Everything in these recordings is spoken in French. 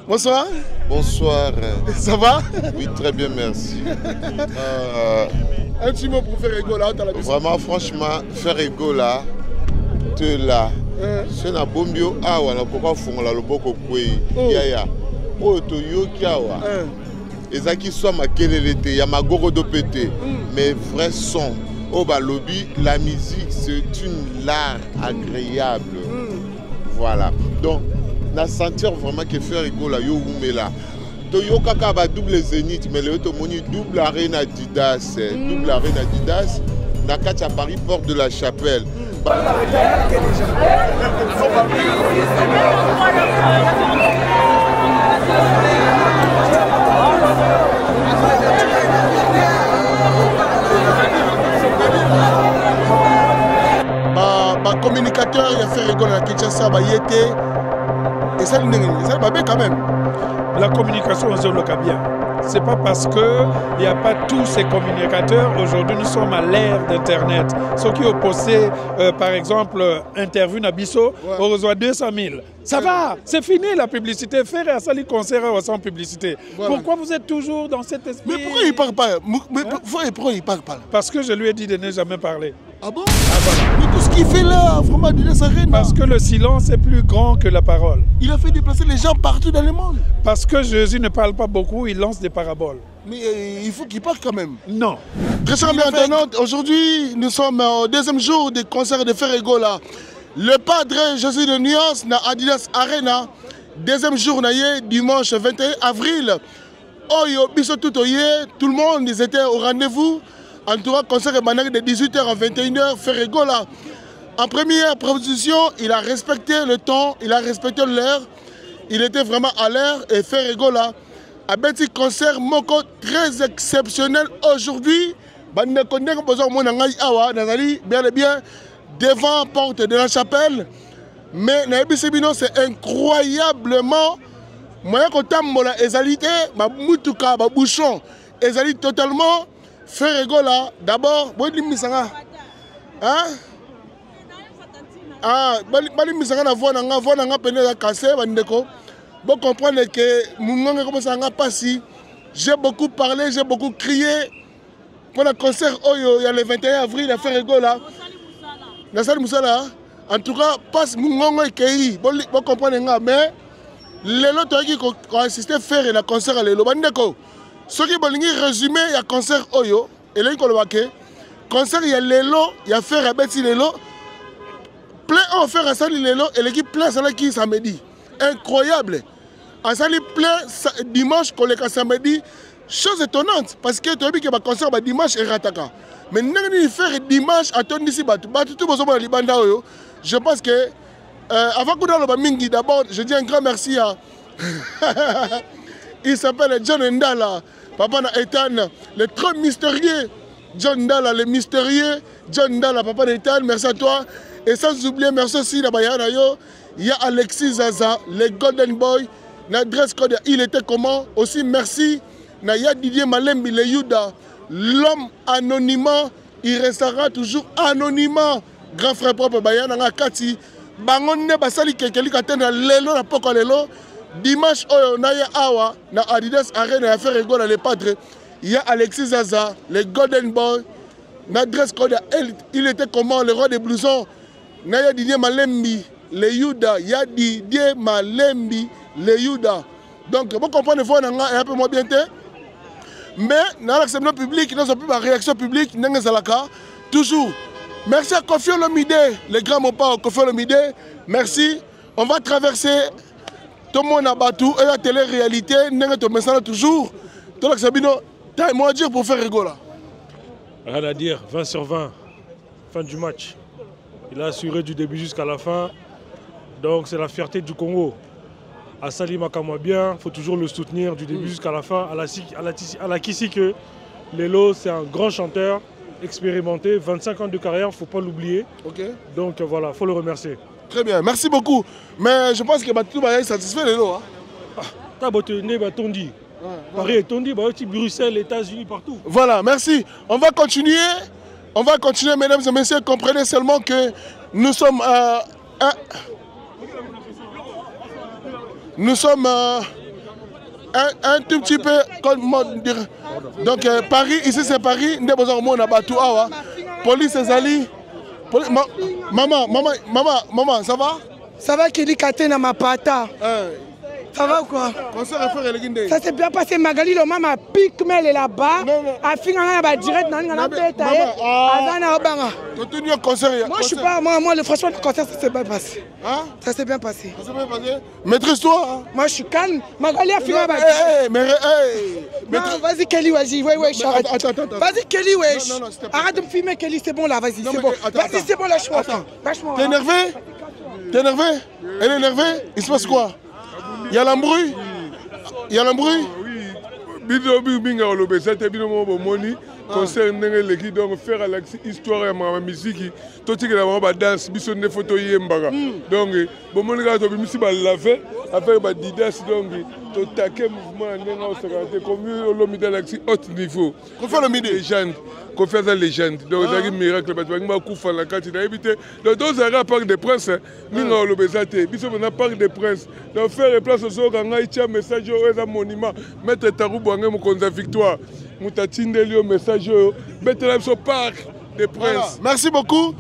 Bonsoir. Bonsoir. Ça va? Oui, très bien, merci. Un petit mot pour faire Egola. Vraiment, franchement, faire Egola, te là. C'est un bon bio. Ah, voilà, pourquoi font la loboko kwe? Yaya. Oh, to yoki awa. Ezaki soit ma kelelete, ya ma gogo do pété. Mais vrai son. Oh, bah, lobby, la musique, c'est une art agréable. Voilà. Donc, na sentir vraiment que faire Egola yo umela. To yo kaka ba double zénith mais le to moni double arène Adidas, double arène Adidas na kati à Paris porte de la Chapelle. Bah communicateur il a fait Egola na Kinshasa ba yété. Et ça, quand même. La communication, on se le bien. Ce n'est pas parce qu'il n'y a pas tous ces communicateurs. Aujourd'hui, nous sommes à l'ère d'Internet. Ceux qui ont posté, par exemple, interview Nabiso, on reçoit 200 000. Ça va, c'est fini la publicité. Faire un sali concert sans publicité. Voilà. Pourquoi vous êtes toujours dans cet esprit? Mais pourquoi il ne parle pas? Pourquoi il ne parle pas? Parce que je lui ai dit de ne jamais parler. Ah bon? Ah voilà. Mais tout ce qu'il fait là, vraiment, parce que le silence est plus grand que la parole. Il a fait déplacer les gens partout dans le monde. Parce que Jésus ne parle pas beaucoup, il lance des paraboles. Mais il faut qu'il parle quand même. Non. Très chers internautes, aujourd'hui, nous sommes au deuxième jour du concert de Faire Egola. Le Padre Jésus de Nuance na Adidas Arena. Deuxième jour, dimanche 21 avril. Oyo, biso tout le monde, ils étaient au rendez-vous. En tout cas, concert de 18h à 21h, Faire Egola. En première proposition, il a respecté le temps, il a respecté l'heure. Il était vraiment à l'heure et Faire Egola. Un petit concert moko très exceptionnel aujourd'hui. Bien et bien devant porte de la Chapelle. Mais c'est incroyablement. Moi, quand je ezalité, mutuka, bouchon, ezalité totalement. Faire Egola, d'abord, hein? Ah, bali misanga na voix nanga peine la cassé bandeko. Bon comprendre que mon comme ça nga passé. J'ai beaucoup parlé, j'ai beaucoup crié. Pour le concert Oyo, il y a le 21 avril à Faire Egola. Na salle Moussala. En tout cas, passe mon kei. Bon comprendre nga mais les autres qui ont assisté faire le concert à l'élo bandeko. Ceux qui veulent résumer il y a concert Oyo et là ils ont concert il y a l'élo, il y a Faire à Betty l'élo. Plein en faire à Sali Lelo et l'équipe plein qui samedi. Incroyable. À Sali plein dimanche collègue samedi. Chose étonnante parce que tu as vu que le concert dimanche est rataka. Mais nous allons faire dimanche à ton ici je pense que avant que nous mingi d'abord je dis un grand merci à il s'appelle John Ndala, papa na Ethan, le trop mystérieux John Ndala, le mystérieux John Ndala, papa na Ethan, merci à toi. Et sans oublier, merci aussi, il y a Alexis Zaza, le Golden Boy, l'adresse code, il était comment? Aussi merci, il y a Didier Malembi, le Yuda, l'homme anonymat, il restera toujours anonymat. Grand frère propre, Bayana, Kati, Bangone, Basali, Kekeli, Katena, Lelo, la Poko Lelo, dimanche, on a Awa, na Adidas Arena, à Faire Egola, les padres, il y a Alexis Zaza, le Golden Boy, l'adresse code, il était comment? Le roi des blousons. Naya Didier Malembi, le Yuda, ya Didier Malembi, le Yuda. Donc, vous comprenez, vous avez un peu moins bien. Mais, dans l'acceptation publique, dans la réaction publique, toujours. Merci à Kofi Olomide, le grand mopa Kofi Olomide. Merci. On va traverser tout le monde à Batou et la télé-réalité. Nous toujours. Tout l'acceptation, t'as un mot à dire pour Faire Egola. Rien à dire, 20 sur 20, fin du match. Il a assuré du début jusqu'à la fin. Donc c'est la fierté du Congo. Assali Makamwa bien, il faut toujours le soutenir du début jusqu'à la fin. À la Kisike, Lelo c'est un grand chanteur, expérimenté, 25 ans de carrière, il ne faut pas l'oublier. Okay. Donc voilà, il faut le remercier. Très bien, merci beaucoup. Mais je pense que tout est satisfait Lelo. Paris est tondi, Bruxelles, États-Unis, partout. Voilà, merci. On va continuer. On va continuer, mesdames et messieurs. Comprenez seulement que nous sommes nous sommes un tout petit peu, comment dire, donc Paris, ici c'est Paris, nous avons besoin de Batou Awa. Police Ezali. Maman, ça va? Ça va, Kelly Katena Mapata. Ça va ou quoi? Ça s'est bien passé. Magali, le maman pique, mais elle est là-bas. A fini, elle va direct dans la tête. Moi, je suis pas. Moi, franchement, le concert, ça s'est bien passé. Ça s'est bien passé. Maîtrise-toi. Moi, je suis calme. Magali a fini. Vas-y, Kelly, vas-y. Ouais, je arrête. Vas-y, Kelly, ouais. Arrête de me filmer, Kelly, c'est bon là, vas-y. C'est bon. Vas-y, c'est bon, lâche-moi. T'es énervé? T'es énervé? Elle est énervée? Il se passe quoi? Il y a l'embrouille? Il y a l'embrouille? Oui. Concerne les donc faire l'histoire de ma musique, tout ce qui est la danse, biso ne photo yembaga. Donc, bon mon gars, tu me bal la fait, après bah didas donc, tout taquet mouvement n'enga au secrétaire, comme le midalaxi haut niveau. Qu'on fait le midi légende, qu'on fait la légende. Donc ça qui miracle, parce que moi coupe la carte d'habiter. Donc dans un parc des princes, n'enga le bezate, biso na parc des princes. Donc faire place aux autres, n'enga itia message au un monument, mettre Taroubo en un conza victoire. Moutatindeli message au parc des princes. Merci beaucoup.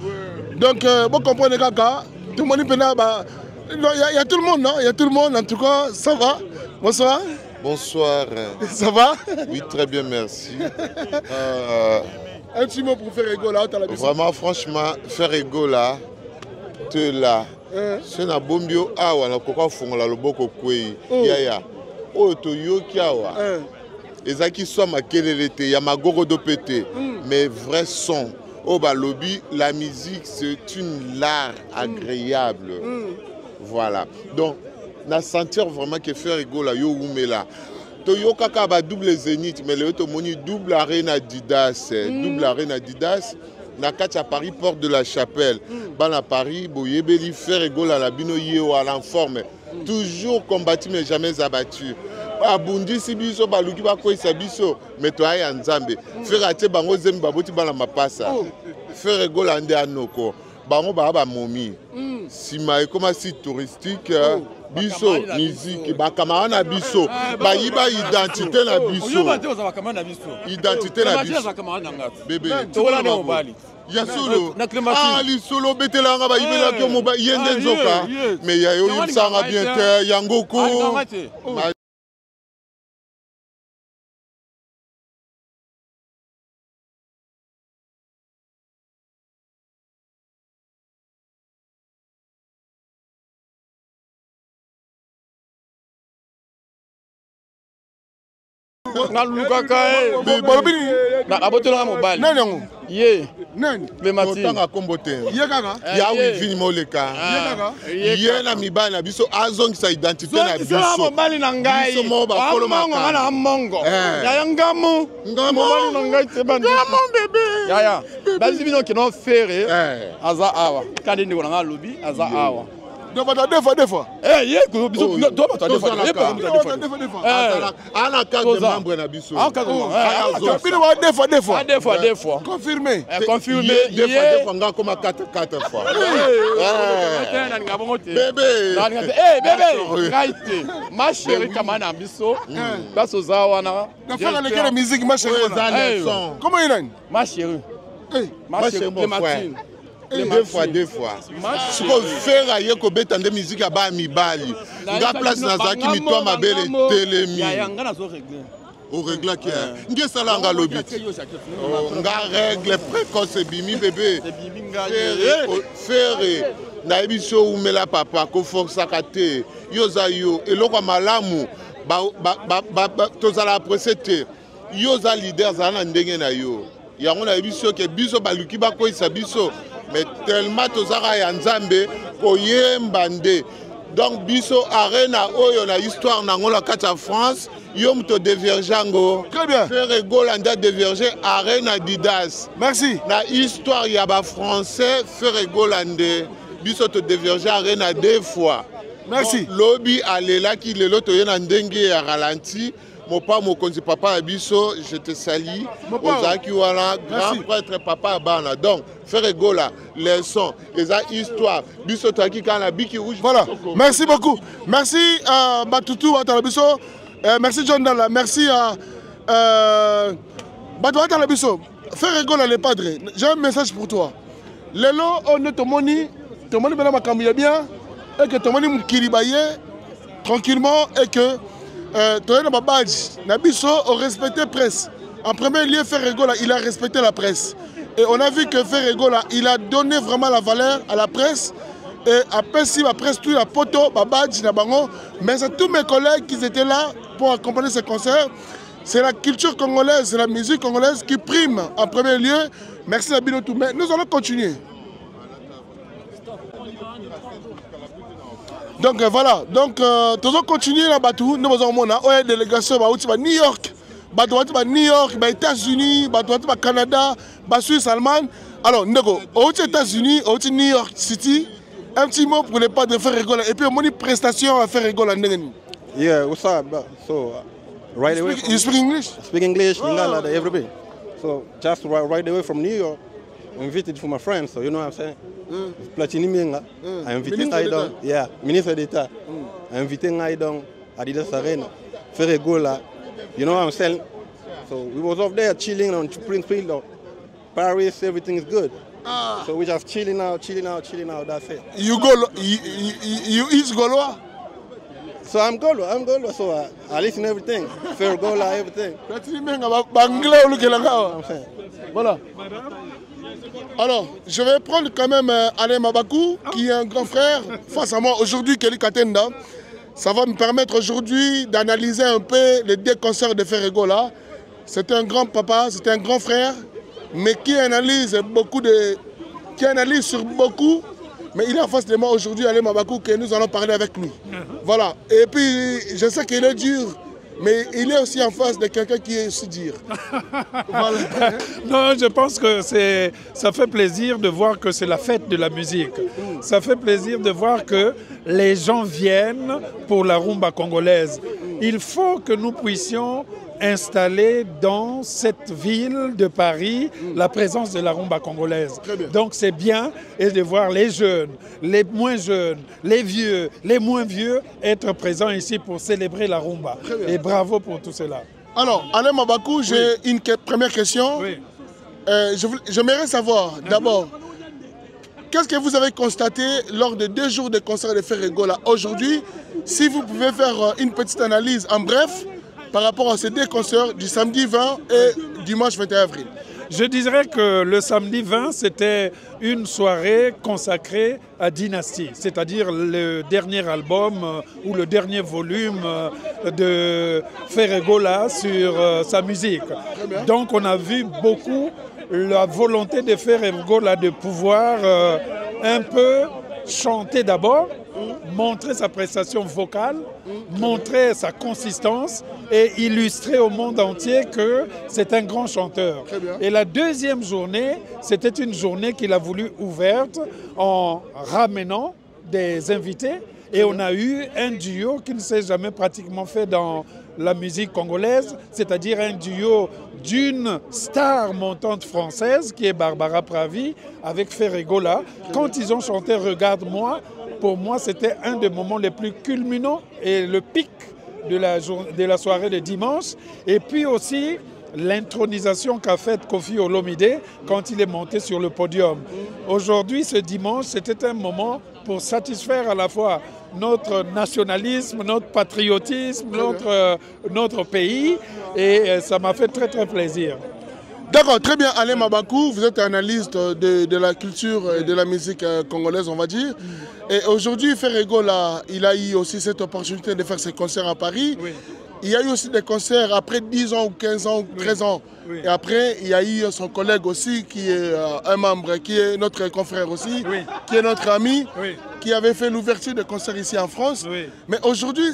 Donc, vous comprenez Kaka. Tout le monde il y a tout le monde, non? Il y a tout le monde, en tout cas, ça va. Bonsoir. Bonsoir. Ça va? Oui, très bien, merci. Un petit mot pour faire ego là. Vraiment, franchement, faire ego là, te là. C'est un bombio awa na koka fongola loboko kwei. Yaya. O to yoki awa. Ezaki soit ma kelelete, ya magoro do pété, mais vrai son. Oh bah lobby, la musique c'est une art agréable. Voilà. Donc, na sentir vraiment que faire ego la yo oumela. To yo kaka ba double zénith, mais le to moni double arène Adidas, double arène Adidas. Na katia Paris porte de la Chapelle. Ban à Paris, boyebeli faire ego la bino yeo à l'enforme. Toujours combattu mais jamais abattu. Abundisi biso baluki bakoisa biso metoya ya nzambe faire ate bango zembi baboti bana mapasa faire gola nde anoko bango ba momi sima ekoma site touristique biso musique bakamara na biso bayiba identité na biso identité na biso bébé ya solo ali solo betelanga bayibela ko moba yende nzoka mais ya yo yisanga bien te yangoko Clémentine na mibali na biso azongisa identité na biso mobali na ngai biso mo bakolo makana mongo ya ngamu mobali na ngai te bandi bébé yaya bazi bino kino fere aza awa kandi ndiko na lobi aza awa deux fois. Eh, ko biso do bata deux fois. Ana cadre membre na biso. Deux fois. Confirmé. Confirmé. Deux fois nga comme 4 fois. Bébé. Bébé. Raite. Ma chérie kamana biso. Baso zawana. Na fala lekele musique ma chérie. Comment il est? Ma chérie. Ma chérie Clémentine. Deux fois. Ce qu'on fait à Yeko Betande musique à bas mibali. Nga place Nazaki mitwa mabele telemi. Au règle qui est. Nga salanga lobi. Nga règle précoce bimi bébé. Faire na ebiso umela papa ko força kate. Yoza yo eloko malamu ba tozala presete. Yoza leader zana ndenge na yo. Yango na ebiso ke biso baluki bakoisa biso. Mais tellement tozaka ya nzambe koyemba nde donc biso arena oyo na histoire nango la kati ya France yo muto divergengo très bien faire golanda diverger arena Adidas merci na histoire ya ba français faire golande biso to diverger arena deux fois merci lobi alela ki lelo to yena ndenge ya ralenti Mopa Mokonzi Papa Abisso, je te salue. Ozaki Wala, grand prêtre Papa Abana. Donc, Frère Egola, les sons, les histoires, Bisso Taki Kana, Biki Rouge. Voilà, merci beaucoup. Merci à Batoutou Atalabisso. Merci John Dalla. Merci à Batoutou Atalabisso. Frère Egola, le padre, j'ai un message pour toi. Lelo, on est tomoni bena makambu bien, et que tomoni mukiribaye tranquillement, et que toyena babadji, nabiso on respectait presse. En premier lieu, Frère Egola, il a respecté la presse. Et on a vu que Frère Egola, il a donné vraiment la valeur à la presse. Et après, si la presse, tout la poto, babadji, nabango, mais c'est tous mes collègues qui étaient là pour accompagner ce concert. C'est la culture congolaise, c'est la musique congolaise qui prime en premier lieu. Merci Nabino tout. Mais nous allons continuer. Donc voilà, donc nous allons continuer là-bas tout. Nous avons une délégation à New York, à New York, aux États-Unis, au Canada, à Suisse, Allemagne. Alors, aux États-Unis, aux New York City, un petit mot pour les pas de Frère Egola. Et puis, on a une prestation à Frère Egola. Yeah, what's up? So, right away. You speak English? I speak English, Lingala, everything. So, just right away from New York, I'm invited for my friends, so you know what I'm saying? Platini Minga, I'm inviting Aidon, yeah, Minister d'État. I'm inviting Aidon, Adidas Arena, Frère Egola, you know what I'm saying? So, we was over there chilling on Prince Philip, Paris, everything is good. So, we just chilling out, that's it. You eat Goloa? So I'm Golo, so I listen to everything. Frère Egola, everything. Voilà. Alors, je vais prendre quand même Alain Mabakou, qui est un grand frère, face à moi aujourd'hui, Kelly Katenda. Ça va me permettre aujourd'hui d'analyser un peu les deux concerts de Frère Egola. C'est un grand papa, c'est un grand frère, mais qui analyse sur beaucoup. Mais il est en face de moi aujourd'hui, Alain Mabakou, que nous allons parler avec lui. Voilà. Et puis, je sais qu'il est dur, mais il est aussi en face de quelqu'un qui est aussi dur. Voilà. Non, je pense que ça fait plaisir de voir que c'est la fête de la musique. Ça fait plaisir de voir que les gens viennent pour la rumba congolaise. Il faut que nous puissions installer dans cette ville de Paris la présence de la rumba congolaise. Donc c'est bien et de voir les jeunes, les moins jeunes, les vieux, les moins vieux être présents ici pour célébrer la rumba. Et bravo pour tout cela. Alors, Alain Mabakou, j'ai une première question. Oui. J'aimerais savoir d'abord, qu'est-ce que vous avez constaté lors de 2 jours de concert de Frère Egola aujourd'hui? Si vous pouvez faire une petite analyse en bref, par rapport à ces 2 concerts du samedi 20 et dimanche 21 avril. Je dirais que le samedi 20, c'était une soirée consacrée à Dynastie, c'est-à-dire le dernier album ou le dernier volume de Frère Egola sur sa musique. Donc on a vu beaucoup la volonté de Frère Egola de pouvoir un peu chanter d'abord, montrer sa prestation vocale, montrer sa consistance et illustrer au monde entier que c'est un grand chanteur. Et la deuxième journée, c'était une journée qu'il a voulu ouverte en ramenant des invités. Et on a eu un duo qui ne s'est jamais pratiquement fait dans la musique congolaise, c'est-à-dire un duo d'une star montante française qui est Barbara Pravi avec Frère Egola. Quand ils ont chanté « Regarde-moi », pour moi c'était un des moments les plus culminants et le pic de la soirée de dimanche. Et puis aussi l'intronisation qu'a faite Kofi Olomide quand il est monté sur le podium. Aujourd'hui, ce dimanche, c'était un moment pour satisfaire à la fois notre nationalisme, notre patriotisme, notre pays, et ça m'a fait très très plaisir. D'accord, très bien. Alain Mabakou, vous êtes analyste de la culture et de la musique congolaise, on va dire. Et aujourd'hui, Frère Egola, il a eu aussi cette opportunité de faire ses concerts à Paris. Oui. Il y a eu aussi des concerts après 10 ans, ou 15 ans, ou 13 ans. Oui. Et après, il y a eu son collègue aussi, qui est un membre, qui est notre confrère aussi, oui, qui est notre ami, oui, qui avait fait l'ouverture des concerts ici en France. Oui. Mais aujourd'hui,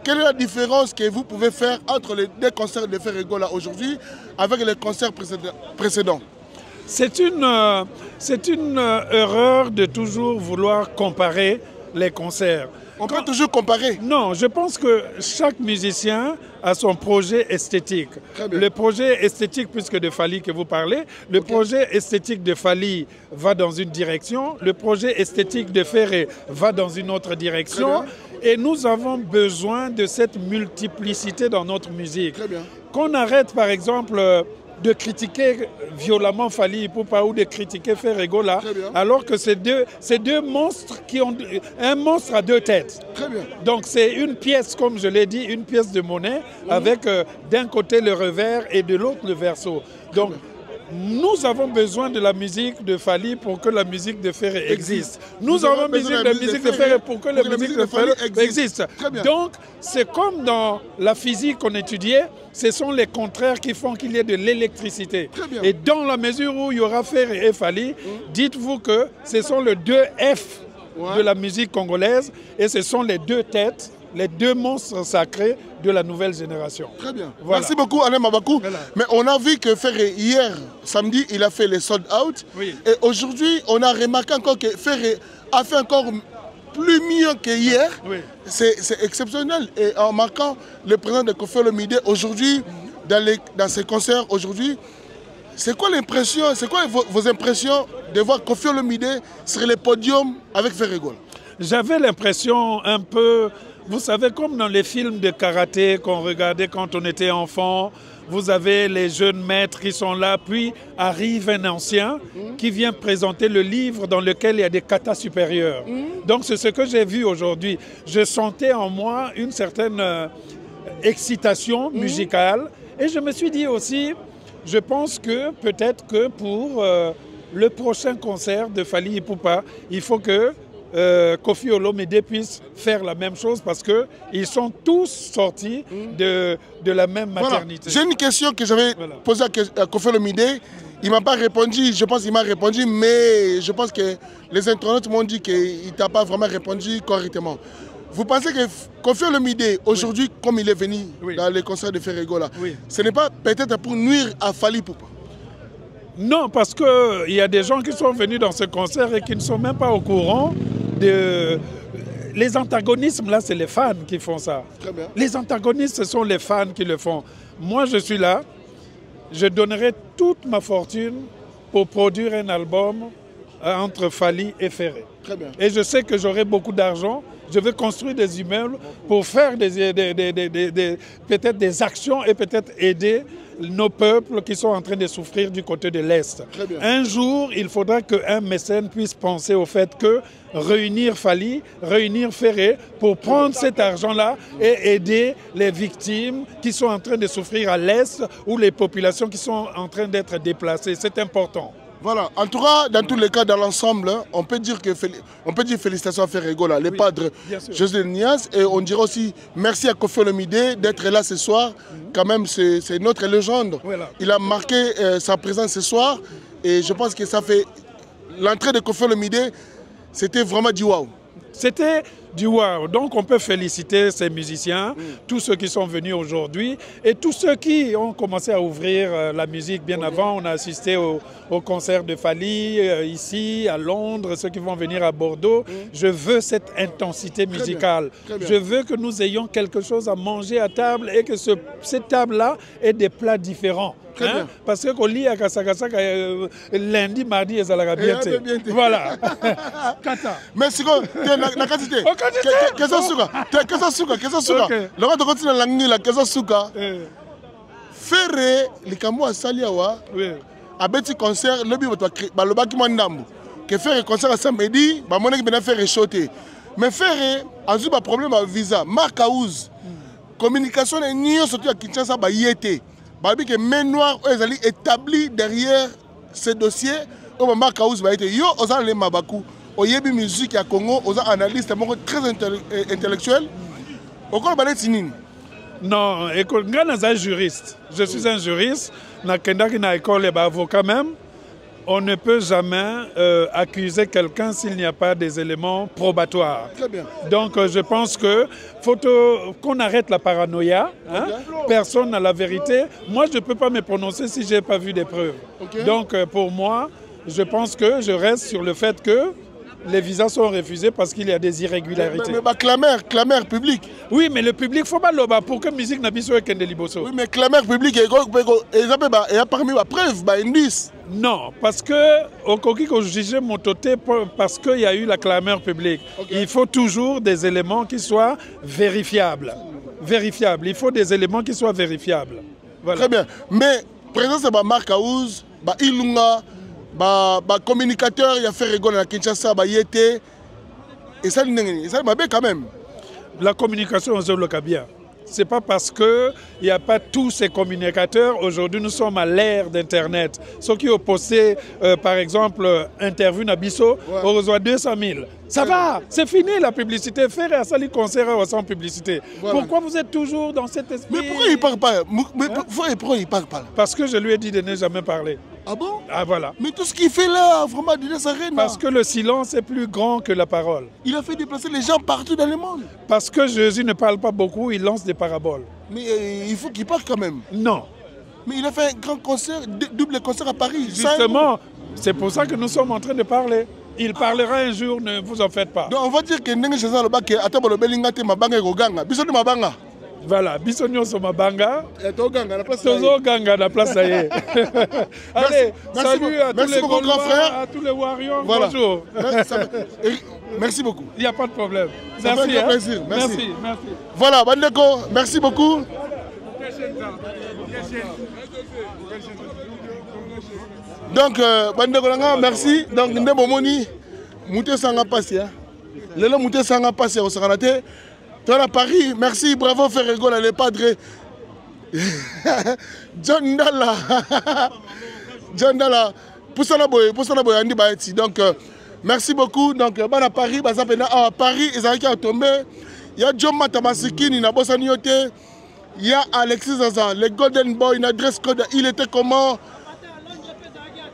quelle est la différence que vous pouvez faire entre les 2 concerts de Frère Egola aujourd'hui avec les concerts précédents? C'est une erreur de toujours vouloir comparer les concerts. On peut toujours comparer. Non, je pense que chaque musicien a son projet esthétique. Le projet esthétique, puisque de Fally que vous parlez, le projet esthétique de Fally va dans une direction, le projet esthétique de Ferré va dans une autre direction. Et nous avons besoin de cette multiplicité dans notre musique. Qu'on arrête, par exemple, de critiquer violemment Fally Ipupa ou de critiquer Ferré Gola, alors que c'est deux monstres qui ont un monstre à deux têtes. Donc c'est une pièce, comme je l'ai dit, une pièce de monnaie avec d'un côté le revers et de l'autre le verso. Donc nous avons besoin de la musique de Fally pour que la musique de Ferré existe. Nous avons besoin de la musique de Ferré pour que la musique de Fally existe. Donc, c'est comme dans la physique qu'on étudiait, ce sont les contraires qui font qu'il y ait de l'électricité. Et dans la mesure où il y aura Ferré et Fally, dites-vous que ce sont les deux F de la musique congolaise et ce sont les deux têtes, les deux monstres sacrés de la nouvelle génération. Très bien. Voilà. Merci beaucoup, Alain Mabakou. Voilà. Mais on a vu que Ferré, hier, samedi, il a fait les sold out. Et aujourd'hui, on a remarqué encore que Ferré a fait encore plus mieux qu'hier. C'est exceptionnel. Et en marquant le président de Koffi Olomide aujourd'hui, dans ses concerts aujourd'hui, c'est quoi l'impression, c'est quoi vos impressions de voir Koffi Olomide sur les podiums avec Ferré Gola? J'avais l'impression un peu... Vous savez, comme dans les films de karaté qu'on regardait quand on était enfant, vous avez les jeunes maîtres qui sont là, puis arrive un ancien qui vient présenter le livre dans lequel il y a des katas supérieurs. Donc c'est ce que j'ai vu aujourd'hui. Je sentais en moi une certaine excitation musicale et je me suis dit aussi, je pense que peut-être que pour le prochain concert de Fally Ipupa, il faut que Koffi Olomide puisse faire la même chose parce qu'ils sont tous sortis de la même maternité. J'ai une question que j'avais posée à Koffi Olomide. Il ne m'a pas répondu, je pense qu'il m'a répondu, mais je pense que les internautes m'ont dit qu'il ne t'a pas vraiment répondu correctement. Vous pensez que Koffi Olomide, aujourd'hui, comme il est venu dans les concerts de Ferré Gola, ce n'est pas peut-être pour nuire à Fally Ipupa? Non, parce qu'il y a des gens qui sont venus dans ce concert et qui ne sont même pas au courant de... Les antagonismes, là, c'est les fans qui font ça. Très bien. Les antagonistes, ce sont les fans qui le font. Moi, je suis là, je donnerai toute ma fortune pour produire un album entre Fally et Ferré. Très bien. Et je sais que j'aurai beaucoup d'argent. Je vais construire des immeubles pour faire peut-être des actions et peut-être aider nos peuples qui sont en train de souffrir du côté de l'Est. Un jour, il faudra qu'un mécène puisse penser au fait que réunir Fally, réunir Ferré pour prendre cet argent-là et aider les victimes qui sont en train de souffrir à l'Est ou les populations qui sont en train d'être déplacées. C'est important. Voilà, en tout cas, dans tous les cas, dans l'ensemble, on peut dire félicitations à Ferré Gola, les padres José Nias, et on dirait aussi merci à Koffi Olomide d'être là ce soir. Quand même, c'est notre légende. Il a marqué sa présence ce soir, et je pense que ça fait... L'entrée de Koffi Olomide, c'était vraiment du waouh. C'était du wow. Donc on peut féliciter ces musiciens, tous ceux qui sont venus aujourd'hui et tous ceux qui ont commencé à ouvrir la musique bien avant. On a assisté au concert de Fally ici, à Londres, ceux qui vont venir à Bordeaux. Je veux cette intensité musicale. Je veux que nous ayons quelque chose à manger à table et que cette table-là ait des plats différents. Hein? Parce que qu'on lit à Kasakasaka lundi, mardi et Zalagabien. Voilà. Kata. Merci beaucoup. Qu'est-ce Ferré, les Kamou à Saliawa, à Betty concert, le but balobaki mandambu. Que faire concert à samedi, bah mon équipe faire réchauffer. Mais Ferré, a eu un problème à visa, marque à ouz. Communication est niée surtout à Kinshasa, bah y était. Babi que main noire est établi derrière ce dossier. Au marque à ouz, bah était. Yo, aux les Mabakou. Au Yebi musique à Congo, aux analystes très intellectuels. Au Col Ballet Sinine. Non, école, je suis un juriste. Je suis un juriste. Na école avocat même. On ne peut jamais accuser quelqu'un s'il n'y a pas des éléments probatoires. Très bien. Donc je pense que faut qu'on arrête la paranoïa. Hein? Personne n'a la vérité. Moi, je ne peux pas me prononcer si je n'ai pas vu des preuves. Donc pour moi, je pense que je reste sur le fait que les visas sont refusés parce qu'il y a des irrégularités. Mais clameur public. Oui, mais le public, il faut pas l'oba pour que la musique n'a pas besoin de liboso. Oui, mais clameur public, il y a parmi les preuves, des indices. Non, parce que au coquille qu'on juge mon toté parce qu'il y a eu la clameur publique. Okay. Il faut toujours des éléments qui soient vérifiables. Il faut des éléments qui soient vérifiables. Voilà. Très bien. Mais présence de Marc Aouz, Ilunga, communicateur, il a fait rigoler à Kinshasa, Yété. Et ça, m'a bien quand même. La communication, on se le bien. Ce n'est pas parce qu'il n'y a pas tous ces communicateurs. Aujourd'hui, nous sommes à l'ère d'Internet. Ceux qui ont posté, par exemple, interview Nabiso, on reçoit 200 000. Ça va, c'est fini la publicité. Faire un sali concert sans publicité. Voilà. Pourquoi vous êtes toujours dans cet esprit? Mais pourquoi il ne parle pas? Pourquoi il ne parle pas? Parce que je lui ai dit de ne jamais parler. Ah bon? Ah voilà. Mais tout ce qu'il fait là, vraiment, il s'arrête. Parce que le silence est plus grand que la parole. Il a fait déplacer les gens partout dans le monde. Parce que Jésus ne parle pas beaucoup, il lance des paraboles. Mais il faut qu'il parle quand même. Non. Mais il a fait un grand concert, double concert à Paris. Justement, c'est pour ça que nous sommes en train de parler. Il parlera un jour, ne vous en faites pas. Donc on va dire que Ndenge César le bac à table belingate mabanga goganga. Bisoni mabanga. Voilà, bisonio so mabanga. Toganga la place. Toganga la place Allez, salut à tous les grands frères, à tous les warriors. Voilà. Bonjour. Merci beaucoup. Il n'y a pas de problème. Ça merci. Fait plaisir. Merci. Voilà, Bandeko, merci beaucoup. Donc, Bandeko Langa, merci. Donc, Ndebo Moni, Mouté Sanga Passi. Lelo Mouté Sanga Passi au Saranate. Toi à Paris, merci, bravo Ferrego, les padres. John Dalla. John Dalla. Poussana Boy, Andy Baeti. Donc, merci beaucoup. Donc, à Paris, à Paris, ils ont tombé. Il y a John Matamasikini, il y a Alexis Zaza, le Golden Boy, une adresse code. Il était comment?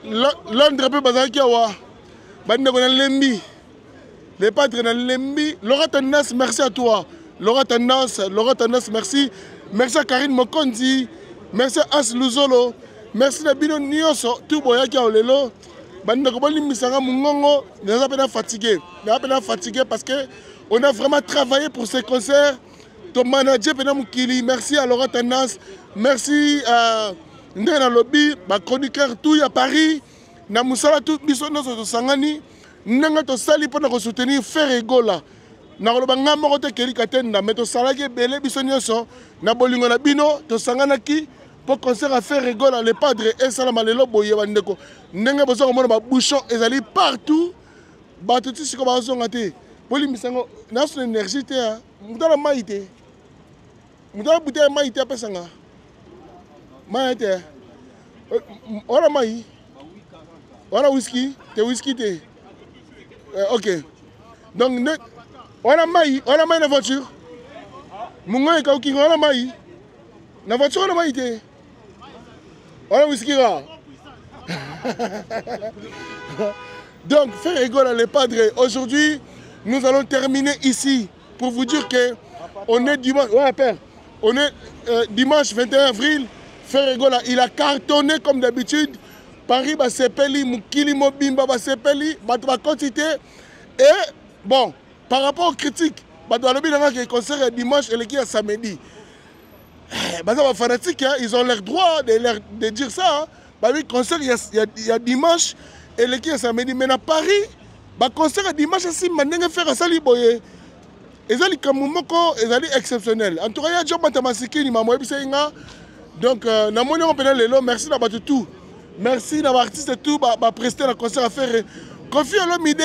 Londres, les padres de Lembi. Laura Tendance, merci à toi. Laura Tendance, merci. Merci à Karine Mokondi. Merci à As Luzolo. Merci à Bino Nyoso. Tout boya qui a olelo. Bande Kobali Misanga Mungongo. Nous sommes fatigués. Nous sommes fatigués parce qu'on a vraiment travaillé pour ces concerts. Ton manager, merci à Laura Tendance. Merci à Ndena Lobby, chroniqueur tout à Paris. Na Moussala tout bisono so sangani. Nanga to sali pour soutenir Ferrego là. Na ko banga moko te keli katenda mais to salaki belé bisonyo so na bolingo na bino to sangana ki pour concert à Ferrego là les padres et salama lelo boye bandeko. Ndenge bozo ko mona ba bouchon ezali partout. Ba tout ci ko ba zo ngate. Boli misango na son énergie te hein. Mudala maite. Mudala bouteille maite pesanga. Maite. Ora mai. Ora whisky, te whisky te. Ok. Donc, on a maï dans la voiture. Mon gars est kauki, on a maï. La voiture, on a maï. On a whisky là. Donc, faire rigoler les padres. Aujourd'hui, nous allons terminer ici pour vous dire que on est dimanche. Ouais, père. On est dimanche 21 avril. Faire rigoler. Il a cartonné comme d'habitude. Paris va s'épeli, Moukili Mobimba va s'épeli, va quantité. Et bon, par rapport aux critiques, le concert est dimanche et le qui est samedi. Les fanatiques, ils ont leur droit de dire ça. Le concert, il y a dimanche et le qui est samedi. Mais à Paris, le concert est dimanche aussi, il faire un sali boye. Et ça, c'est exceptionnel. En tout cas, il y a John Matamasiki, il m'a donc, merci d'avoir tout. Merci d'avoir artiste et tout, prester le concert à faire. Kofi Olomide,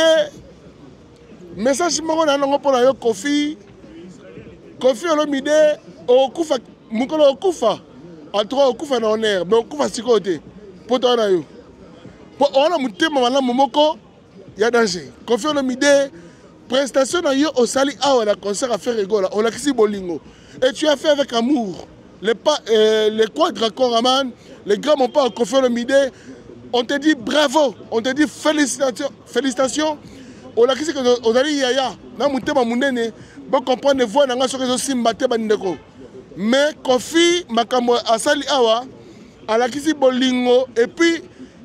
message pour la Kofi. Kofi Olomide, Okufa, Mukolo Okufa. En trois Okufa na honneur, mais Okufa si côté. Pour toi na yo. Pour on a monté maman Momoko, il y a danger. Kofi Olomide, prestation na yo au sali a la concert à faire rigola, on l'a kisi bolingo. Et tu as fait avec amour. Les quadres Koraman, les grands mon pas Kofi Olomide, on te dit bravo, on te dit félicitations. On a dit que on a dit yaya, na mutema munene, bon comprendre les voix na sur les simbate bandeko. Mais Kofi makambo asali awa, à la kisi bolingo et puis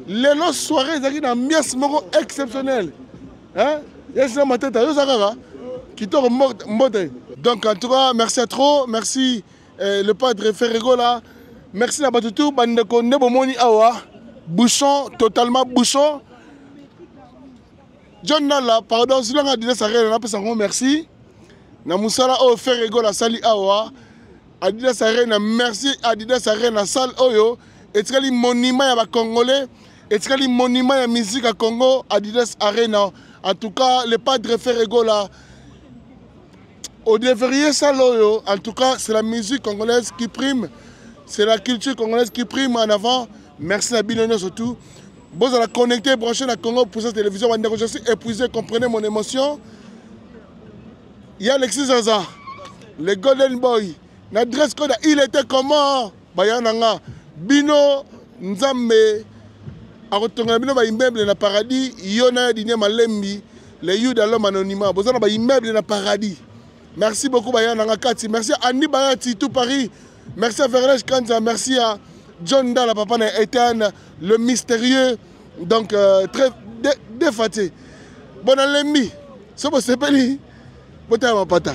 les soirées ils arrivent dans ambiance exceptionnelle. Hein? Yesina Mateta, Yosakara, qui t'ont monté. Donc en tout cas, merci à trop, merci le padre Ferrego là, merci à Batutu, Bandeko Nebomoni Awa, bouchon, totalement bouchon. John Nala, pardon, si l'on a dit ça, on a fait merci. Namusala o Ferrego la sali Awa, Adidas Arena, merci Adidas Arena, salle Oyo, et c'est le monument à Congolais, et c'est le monument à musique à Congo, Adidas Arena. En tout cas, le padre Ferrego là, au devrier ça Loyo, en tout cas, c'est la musique congolaise qui prime, c'est la culture congolaise qui prime en avant. Merci à Binonio surtout. Vous allez connecter, brancher la Congo pour cette télévision. Je suis épuisé, comprenez mon émotion. Il y a Alexis Zaza, le Golden Boy. L'adresse code, il était comment? Bayananga, Bino, Nzambe, à retourner Bino, immeuble dans le paradis, Yona, Digne Malembi, les youths de l'homme anonymat. Vous avez un immeuble dans le paradis. Merci beaucoup, Bayananga Kati. Merci à Annie Bayati, tout Paris. Merci à Verlège Kanza. Merci à John Dalla, papa Ethan, le mystérieux. Donc, très défaté. Bon, Alembi, c'est bon, c'est peli. Bon, t'as ma pata.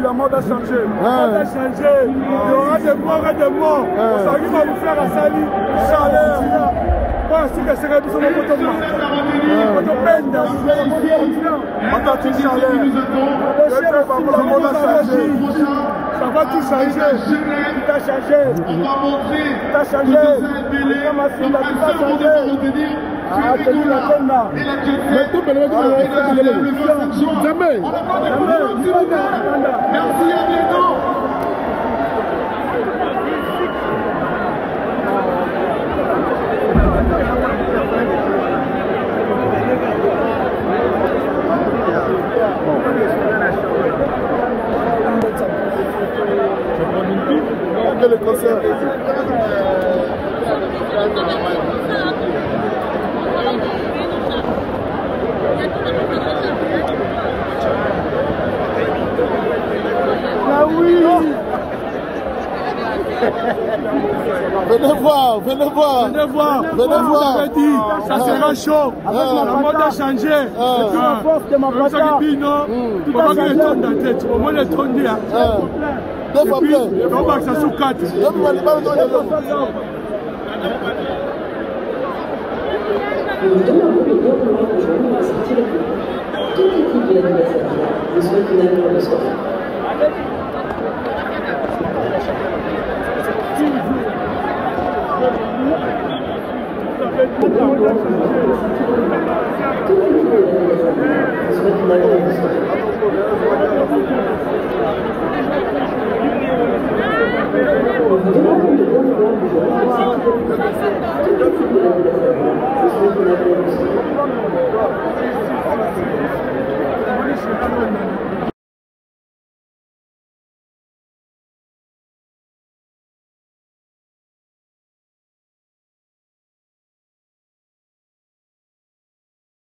La mode a changé. La mode a changé. Il y aura des morts et des morts. Ça arrive à vous faire à Sali. Chaleur. Si que c'est comme ça, on peut la mode a changé. Ça va tout changer. Tout a changé. Tout a changé. Tout a changé. Merci, à bientôt. Le concert. Ah oui. Venez voir, venez voir. Venez voir. Venez voir. Ça sera chaud. Le monde a changé. C'est la force de ma pata. Tu vas gagner ton tête. Au moins le ton dia. Deux fois plein. On va que ça sous 4.